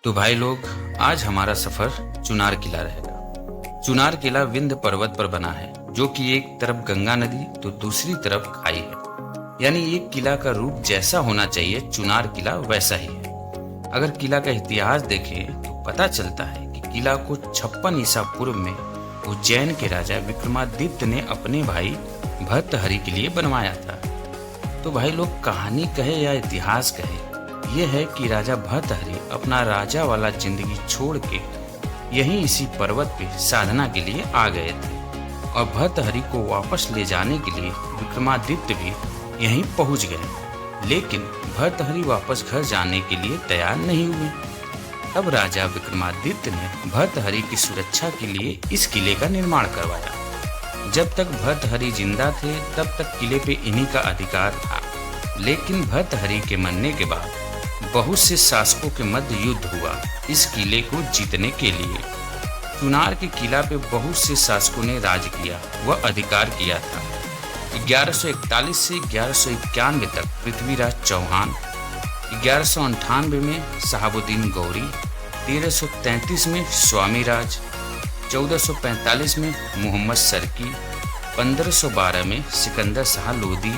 तो भाई लोग, आज हमारा सफर चुनार किला रहेगा। चुनार किला विंध्य पर्वत पर बना है, जो कि एक तरफ गंगा नदी तो दूसरी तरफ खाई है। यानी एक किला का रूप जैसा होना चाहिए, चुनार किला वैसा ही है। अगर किला का इतिहास देखें तो पता चलता है कि किला को 56 ईसा पूर्व में उज्जैन के राजा विक्रमादित्य ने अपने भाई भर्तहरि के लिए बनवाया था। तो भाई लोग, कहानी कहे या इतिहास कहे, यह है कि राजा भर्तहरि अपना राजा वाला जिंदगी छोड़ के यहीं इसी पर्वत पे साधना के लिए आ गए थे, और भर्तहरि को वापस ले जाने के लिए विक्रमादित्य भी यहीं पहुंच गए। लेकिन भर्तहरि वापस घर जाने के लिए तैयार नहीं हुए। तब राजा विक्रमादित्य ने भर्तहरि की सुरक्षा के लिए इस किले का निर्माण करवाया। जब तक भर्तहरि जिंदा थे तब तक किले पे इन्हीं का अधिकार था। लेकिन भर्तहरि के मरने के बाद बहुत से शासकों के मध्य युद्ध हुआ इस किले को जीतने के लिए। चुनार के किला पे बहुत से शासकों ने राज किया व अधिकार किया था। 1141 से 1191 तक पृथ्वीराज चौहान, 1198 में शहाबुद्दीन गौरी, 1333 में स्वामीराज, 1445 में मोहम्मद सरकी, 1512 में सिकंदर शाह लोदी,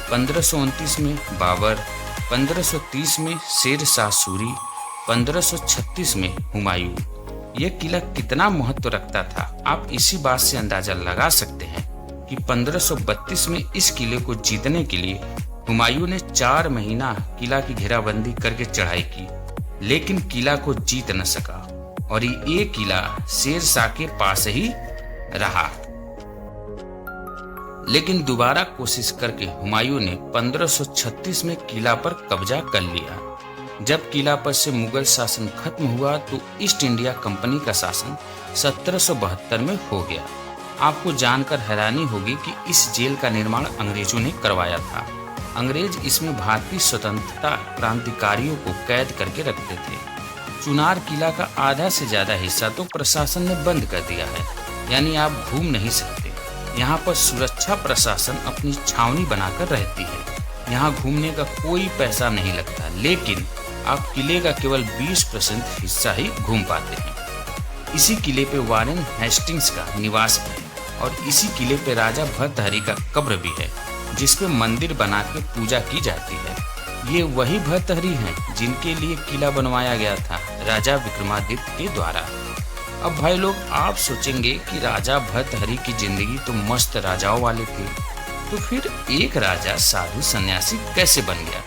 1529 में बाबर, 1530 में शेर शाह सूरी, 1536 में हुमायूं। यह किला कितना महत्व रखता था, आप इसी बात से अंदाजा लगा सकते हैं कि 1532 में इस किले को जीतने के लिए हुमायूं ने 4 महीना किला की घेराबंदी करके चढ़ाई की, लेकिन किला को जीत न सका और ये किला शेर शाह के पास ही रहा। लेकिन दोबारा कोशिश करके हुमायूं ने 1536 में किला पर कब्जा कर लिया। जब किला पर से मुगल शासन खत्म हुआ तो ईस्ट इंडिया कंपनी का शासन 1772 में हो गया। आपको जानकर हैरानी होगी कि इस जेल का निर्माण अंग्रेजों ने करवाया था। अंग्रेज इसमें भारतीय स्वतंत्रता क्रांतिकारियों को कैद करके रखते थे। चुनार किला का आधा से ज्यादा हिस्सा तो प्रशासन ने बंद कर दिया है, यानी आप घूम नहीं सकते। यहाँ पर सुरक्षा प्रशासन अपनी छावनी बनाकर रहती है। यहाँ घूमने का कोई पैसा नहीं लगता, लेकिन आप किले का केवल 20% हिस्सा ही घूम पाते हैं। इसी किले पे वारेन हेस्टिंग्स का निवास है और इसी किले पे राजा भर्तहरि का कब्र भी है, जिसपे मंदिर बना के पूजा की जाती है। ये वही भर्तहरि हैं जिनके लिए किला बनवाया गया था राजा विक्रमादित्य के द्वारा। अब भाई लोग, आप सोचेंगे कि राजा भर्तहरि की जिंदगी तो मस्त राजाओं वाले थे, तो फिर एक राजा साधु सन्यासी कैसे बन गया?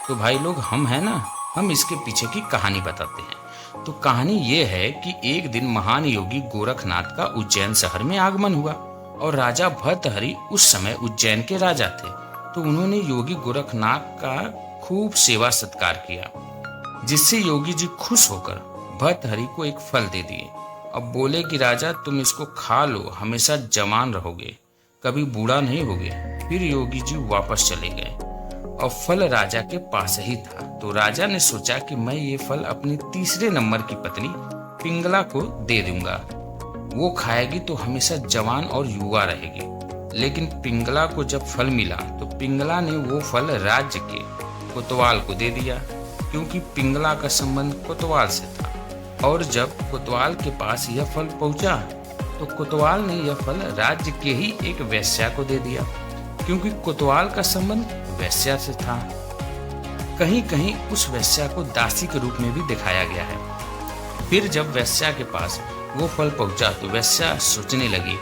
तो भाई लोग, हम है ना, हम इसके पीछे की कहानी बताते हैं। तो कहानी ये है कि एक दिन महान योगी गोरखनाथ का उज्जैन शहर में आगमन हुआ और राजा भर्तहरि उस समय उज्जैन के राजा थे। तो उन्होंने योगी गोरखनाथ का खूब सेवा सत्कार किया, जिससे योगी जी खुश होकर भर्तहरि को एक फल दे दिए। अब बोले कि राजा, तुम इसको खा लो, हमेशा जवान रहोगे, कभी बूढ़ा नहीं होगे। फिर योगी जी वापस चले गए और फल राजा के पास ही था। तो राजा ने सोचा कि मैं ये फल अपनी तीसरे नंबर की पत्नी पिंगला को दे दूंगा, वो खाएगी तो हमेशा जवान और युवा रहेगी। लेकिन पिंगला को जब फल मिला तो पिंगला ने वो फल राज्य के कोतवाल को दे दिया, क्योंकि पिंगला का संबंध कोतवाल से था। और जब कोतवाल के पास यह फल पहुंचा तो कोतवाल ने यह फल राज्य के ही एक वेश्या को दे दिया, क्योंकि कोतवाल का संबंध वेश्या से था। कहीं कहीं उस वेश्या को दासी के रूप में भी दिखाया गया है। फिर जब वेश्या के पास वो फल पहुंचा तो वेश्या सोचने लगी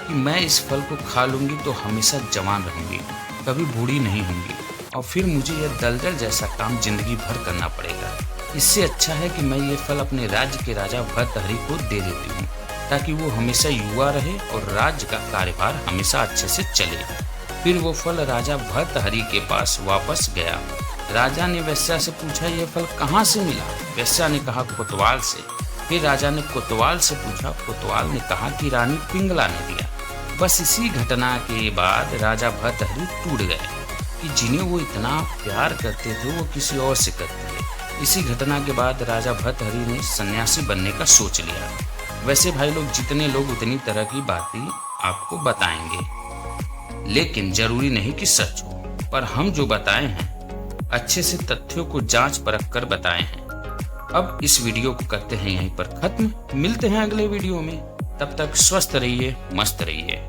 कि मैं इस फल को खा लूंगी तो हमेशा जवान रहूंगी, कभी बूढ़ी नहीं होंगी, और फिर मुझे यह दलदल जैसा काम जिंदगी भर करना पड़ेगा। इससे अच्छा है कि मैं ये फल अपने राज्य के राजा भर्तहरि को दे देती हूँ, ताकि वो हमेशा युवा रहे और राज्य का कार्यभार हमेशा अच्छे से चले। फिर वो फल राजा भर्तहरि के पास वापस गया। राजा ने वेश्या से पूछा, ये फल कहाँ से मिला? वेश्या ने कहा, कोतवाल से। फिर राजा ने कोतवाल से पूछा, कोतवाल ने कहा कि रानी पिंगला ने दिया। बस इसी घटना के बाद राजा भर्तहरि टूट गए कि जिन्हें वो इतना प्यार करते थे वो किसी और से करते थे। इसी घटना के बाद राजा भर्तहरि ने सन्यासी बनने का सोच लिया। वैसे भाई लोग, जितने लोग उतनी तरह की बातें आपको बताएंगे, लेकिन जरूरी नहीं कि सच हो। पर हम जो बताए हैं अच्छे से तथ्यों को जांच परख कर बताए हैं। अब इस वीडियो को करते हैं यहीं पर खत्म। मिलते हैं अगले वीडियो में, तब तक स्वस्थ रहिए, मस्त रहिए।